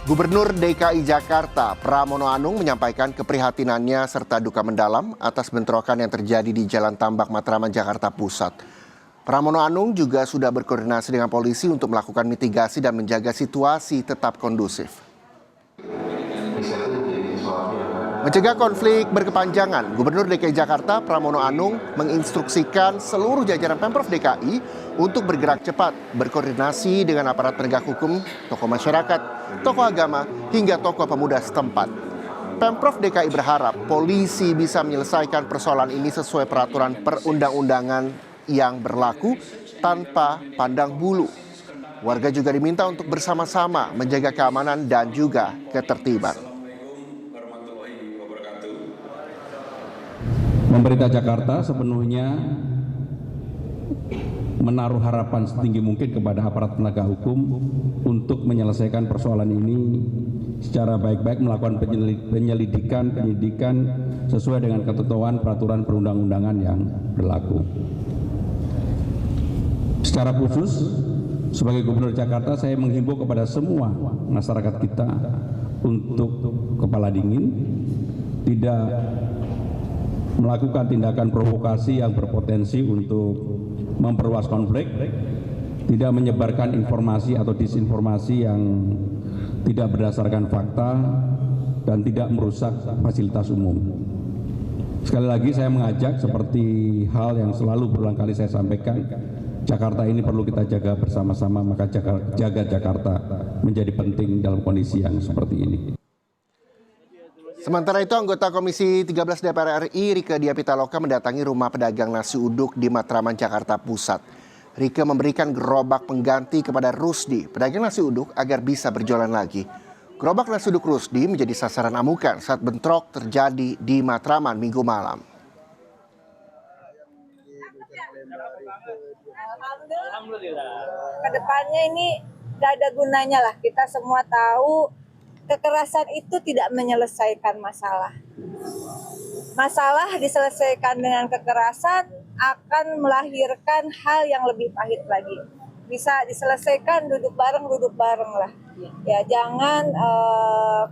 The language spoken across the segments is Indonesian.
Gubernur DKI Jakarta Pramono Anung menyampaikan keprihatinannya serta duka mendalam atas bentrokan yang terjadi di Jalan Tambak Matraman, Jakarta Pusat. Pramono Anung juga sudah berkoordinasi dengan polisi untuk melakukan mitigasi dan menjaga situasi tetap kondusif. Mencegah konflik berkepanjangan, Gubernur DKI Jakarta Pramono Anung menginstruksikan seluruh jajaran Pemprov DKI untuk bergerak cepat, berkoordinasi dengan aparat penegak hukum, tokoh masyarakat, tokoh agama, hingga tokoh pemuda setempat. Pemprov DKI berharap polisi bisa menyelesaikan persoalan ini sesuai peraturan perundang-undangan yang berlaku tanpa pandang bulu. Warga juga diminta untuk bersama-sama menjaga keamanan dan juga ketertiban. Pemerintah Jakarta sepenuhnya menaruh harapan setinggi mungkin kepada aparat penegak hukum untuk menyelesaikan persoalan ini secara baik-baik, melakukan penyidikan sesuai dengan ketentuan peraturan perundang-undangan yang berlaku. Secara khusus, sebagai Gubernur Jakarta, saya menghimbau kepada semua masyarakat kita untuk kepala dingin, tidak melakukan tindakan provokasi yang berpotensi untuk memperluas konflik, tidak menyebarkan informasi atau disinformasi yang tidak berdasarkan fakta, dan tidak merusak fasilitas umum. Sekali lagi saya mengajak, seperti hal yang selalu berulang kali saya sampaikan, Jakarta ini perlu kita jaga bersama-sama, maka jaga Jakarta menjadi penting dalam kondisi yang seperti ini. Sementara itu, anggota Komisi 13 DPR RI Rieke Diah Pitaloka mendatangi rumah pedagang nasi uduk di Matraman, Jakarta Pusat. Rieke memberikan gerobak pengganti kepada Rusdi, pedagang nasi uduk, agar bisa berjualan lagi. Gerobak nasi uduk Rusdi menjadi sasaran amukan saat bentrok terjadi di Matraman Minggu malam. Alhamdulillah. Kedepannya ini gak ada gunanya lah, kita semua tahu kekerasan itu tidak menyelesaikan masalah. Masalah diselesaikan dengan kekerasan akan melahirkan hal yang lebih pahit lagi. Bisa diselesaikan duduk bareng lah. Ya, jangan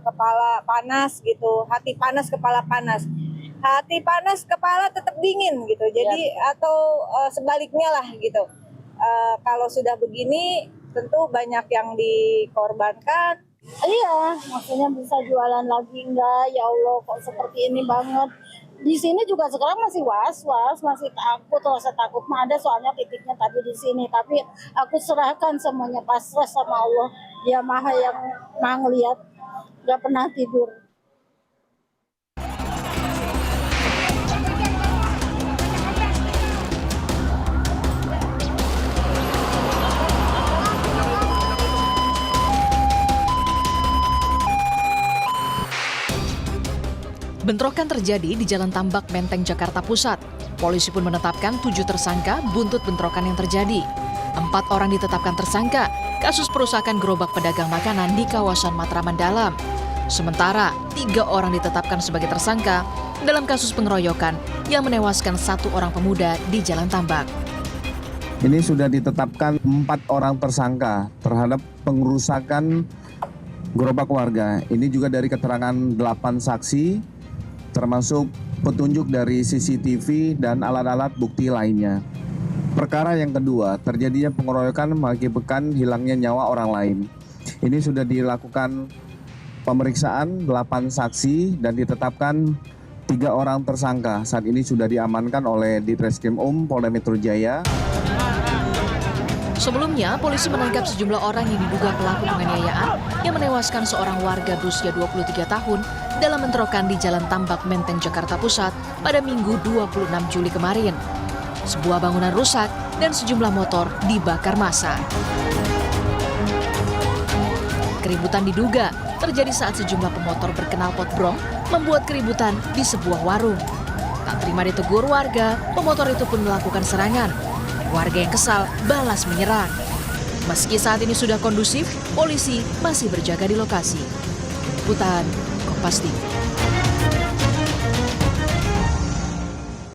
kepala panas gitu, hati panas kepala panas. Hati panas kepala tetap dingin gitu. Jadi atau sebaliknya lah gitu. Kalau sudah begini tentu banyak yang dikorbankan. Iya, maksudnya bisa jualan lagi enggak? Ya Allah, kok seperti ini banget. Di sini juga sekarang masih was-was, masih takut, rasa takut mah ada, soalnya titiknya tadi di sini. Tapi aku serahkan semuanya, pasrah sama Allah. Dia Maha yang Maha ngelihat, nggak pernah tidur. Bentrokan terjadi di Jalan Tambak Menteng, Jakarta Pusat. Polisi pun menetapkan 7 tersangka buntut bentrokan yang terjadi. 4 orang ditetapkan tersangka kasus perusakan gerobak pedagang makanan di kawasan Matraman Dalam. Sementara 3 orang ditetapkan sebagai tersangka dalam kasus pengeroyokan yang menewaskan 1 orang pemuda di Jalan Tambak. Ini sudah ditetapkan 4 orang tersangka terhadap pengerusakan gerobak warga. Ini juga dari keterangan 8 saksi, termasuk petunjuk dari CCTV dan alat-alat bukti lainnya. Perkara yang kedua, terjadinya pengeroyokan mengakibatkan hilangnya nyawa orang lain. Ini sudah dilakukan pemeriksaan 8 saksi dan ditetapkan 3 orang tersangka. Saat ini sudah diamankan oleh Ditreskrim Polda Metro Jaya. Sebelumnya, polisi menangkap sejumlah orang yang diduga pelaku penganiayaan yang menewaskan seorang warga berusia 23 tahun dalam bentrokan di Jalan Tambak Menteng, Jakarta Pusat pada Minggu 26 Juli kemarin. Sebuah bangunan rusak dan sejumlah motor dibakar massa. Keributan diduga terjadi saat sejumlah pemotor berkenal potbrong membuat keributan di sebuah warung. Tak terima ditegur warga, pemotor itu pun melakukan serangan. Warga yang kesal balas menyerang. Meski saat ini sudah kondusif, polisi masih berjaga di lokasi. Liputan Kompas TV.